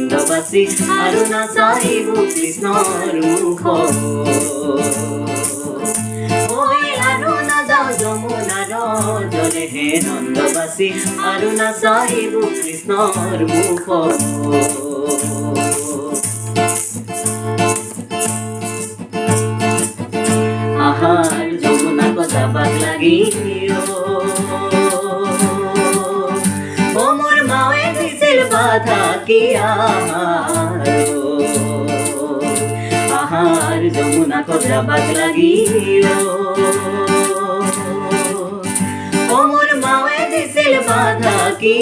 নন্দবাসী আৰু নাচাইবু কৃষ্ণৰ মুখ ঐ আৰু নাযাওঁ যমুনাৰ জলে হে নন্দবাসী আৰু নাচাইবু কৃষ্ণৰ মুখ আহাৰ যমুনা যাবাক লাগি মোৰ মাৱে দিছিল বাধা কি আহাৰ যমুনা যাবাক লাগি মোৰ মাৱে দিছিল বাধা কি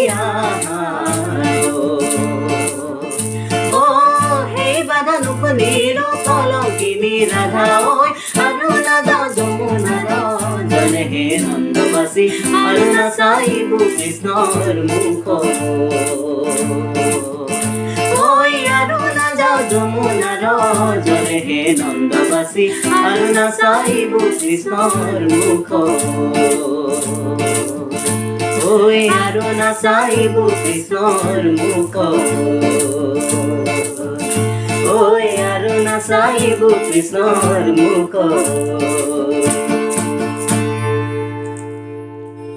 সেই বাধা নুশুনিল কলঙ্কিনী ৰাধা ঐ আৰু নাযাওঁ যমুনাৰ জলে হে নন্দবাসী আৰু নাচাইবু কৃষ্ণৰ মুখ ঐ আৰু নাযাওঁ যমুনাৰ জলে হে নন্দবাসী আৰু নাচাইবু কৃষ্ণৰ মুখ ঐ আৰু নাচাইবু কৃষ্ণৰ মুখ ঐ আৰু নাচাইবু কৃষ্ণৰ মুখ